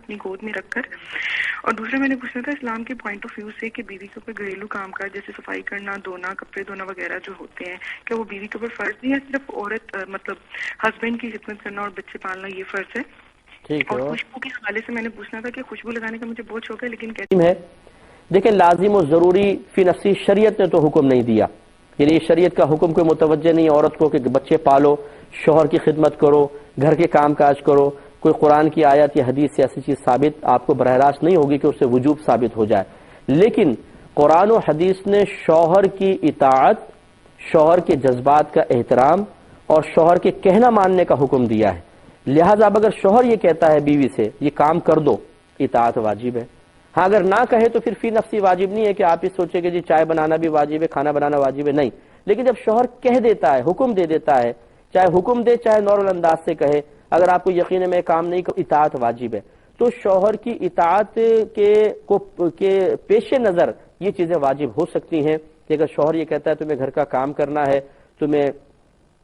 اپنی گود میں رکھ کر. اور دوسرا میں نے پوچھنا تھا اسلام کے پوائنٹ آف ویو سے کہ بیوی کے اوپر گھریلو کام کاج جیسے صفائی کرنا، دھونا، کپڑے دھونا وغیرہ جو ہوتے ہیں، کیا وہ بیوی کے اوپر فرض نہیں ہے؟ صرف عورت مطلب ہسبینڈ کی خدمت کرنا اور بچے پالنا یہ فرض ہے؟ اور خوشبو کے حوالے سے میں نے پوچھنا تھا کہ خوشبو لگانے کا مجھے بہت شوق ہے لیکن کہتی ہے دیکھیں لازم و ضروری فی نفسی شریعت نے تو حکم نہیں دیا، یعنی یہ شریعت کا حکم کوئی متوجہ نہیں عورت کو کہ بچے پالو، شوہر کی خدمت کرو، گھر کے کام کاج کرو. کوئی قرآن کی آیت یا حدیث سے ایسی چیز ثابت آپ کو براہ راست نہیں ہوگی کہ اس سے وجوب ثابت ہو جائے. لیکن قرآن و حدیث نے شوہر کی اطاعت، شوہر کے جذبات کا احترام اور شوہر کے کہنا ماننے کا حکم دیا ہے. لہٰذا اب اگر شوہر یہ کہتا ہے بیوی سے یہ کام کر دو، اطاعت واجب ہے. ہاں اگر نہ کہے تو پھر فی نفسی واجب نہیں ہے کہ آپ اس سوچیں کہ جی چائے بنانا بھی واجب ہے، کھانا بنانا واجب ہے، نہیں. لیکن جب شوہر کہہ دیتا ہے، حکم دے دیتا ہے، چاہے حکم دے چاہے نارمل انداز سے کہے، اگر آپ کو یقین ہے میں کام نہیں کروں، اطاعت واجب ہے. تو شوہر کی اطاعت کے پیش نظر یہ چیزیں واجب ہو سکتی ہیں کہ اگر شوہر یہ کہتا ہے تمہیں گھر کا کام کرنا ہے، تمہیں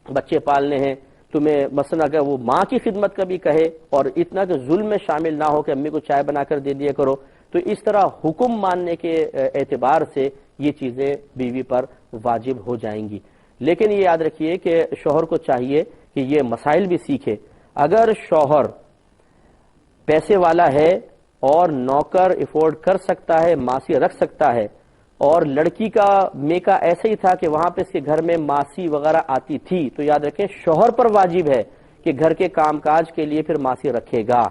بچے پالنے ہیں، تمہیں مثلا اگر وہ ماں کی خدمت کا بھی کہے اور اتنا کہ ظلم میں شامل نہ ہو کہ امی کو چائے بنا کر دے دیا کرو، تو اس طرح حکم ماننے کے اعتبار سے یہ چیزیں بیوی پر واجب ہو جائیں گی. لیکن یہ یاد رکھیے کہ شوہر کو چاہیے کہ یہ مسائل بھی سیکھے. اگر شوہر پیسے والا ہے اور نوکر افورڈ کر سکتا ہے، ماسی رکھ سکتا ہے، اور لڑکی کا میکا ایسا ہی تھا کہ وہاں پہ اس کے گھر میں ماسی وغیرہ آتی تھی، تو یاد رکھیں شوہر پر واجب ہے کہ گھر کے کام کاج کے لیے پھر ماسی رکھے گا.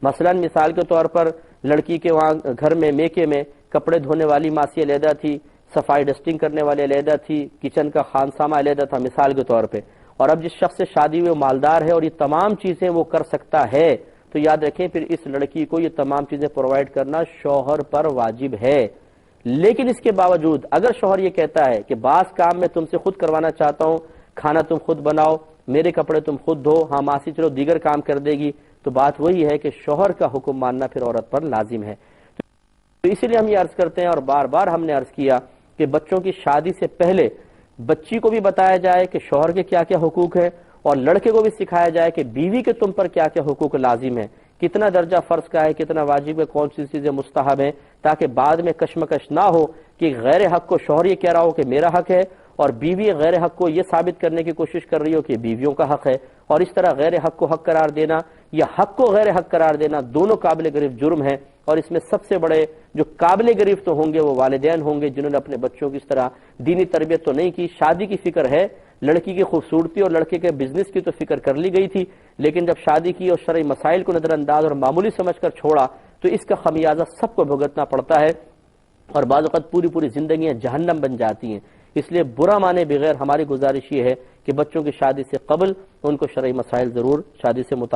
مثلا مثال کے طور پر لڑکی کے وہاں گھر میں میکے میں کپڑے دھونے والی ماسی علیحدہ تھی، صفائی ڈسٹنگ کرنے والی علیحدہ تھی، کچن کا خانسامہ علیحدہ تھا مثال کے طور پہ. اور اب جس شخص سے شادی ہوئی وہ مالدار ہے اور یہ تمام چیزیں وہ کر سکتا ہے، تو یاد رکھیں پھر اس لڑکی کو یہ تمام چیزیں پرووائڈ کرنا شوہر پر واجب ہے. لیکن اس کے باوجود اگر شوہر یہ کہتا ہے کہ بعض کام میں تم سے خود کروانا چاہتا ہوں، کھانا تم خود بناؤ، میرے کپڑے تم خود دھو، ہاں ماسی چلو دیگر کام کر دے گی، تو بات وہی ہے کہ شوہر کا حکم ماننا پھر عورت پر لازم ہے. تو اسی لیے ہم یہ عرض کرتے ہیں اور بار بار ہم نے عرض کیا کہ بچوں کی شادی سے پہلے بچی کو بھی بتایا جائے کہ شوہر کے کیا کیا حقوق ہیں، اور لڑکے کو بھی سکھایا جائے کہ بیوی کے تم پر کیا کیا حقوق لازم ہیں، کتنا درجہ فرض کا ہے، کتنا واجب ہے، کون سی چیزیں مستحب ہیں، تاکہ بعد میں کشمکش نہ ہو کہ غیر حق کو شوہر یہ کہہ رہا ہو کہ میرا حق ہے اور بیوی غیر حق کو یہ ثابت کرنے کی کوشش کر رہی ہو کہ بیویوں کا حق ہے. اور اس طرح غیر حق کو حق قرار دینا یا حق کو غیر حق قرار دینا دونوں قابل گرفت جرم ہیں. اور اس میں سب سے بڑے جو قابل گرفت ہوں گے وہ والدین ہوں گے جنہوں نے اپنے بچوں کی اس طرح دینی تربیت تو نہیں کی. شادی کی فکر ہے، لڑکی کی خوبصورتی اور لڑکے کے بزنس کی تو فکر کر لی گئی تھی، لیکن جب شادی کی اور شرعی مسائل کو نظر انداز اور معمولی سمجھ کر چھوڑا تو اس کا خمیازہ سب کو بھگتنا پڑتا ہے اور بعض اوقات پوری زندگیاں جہنم بن جاتی ہیں. اس لیے برا مانے بغیر ہماری گزارش یہ ہے کہ بچوں کی شادی سے قبل ان کو شرعی مسائل ضرور شادی سے متعلق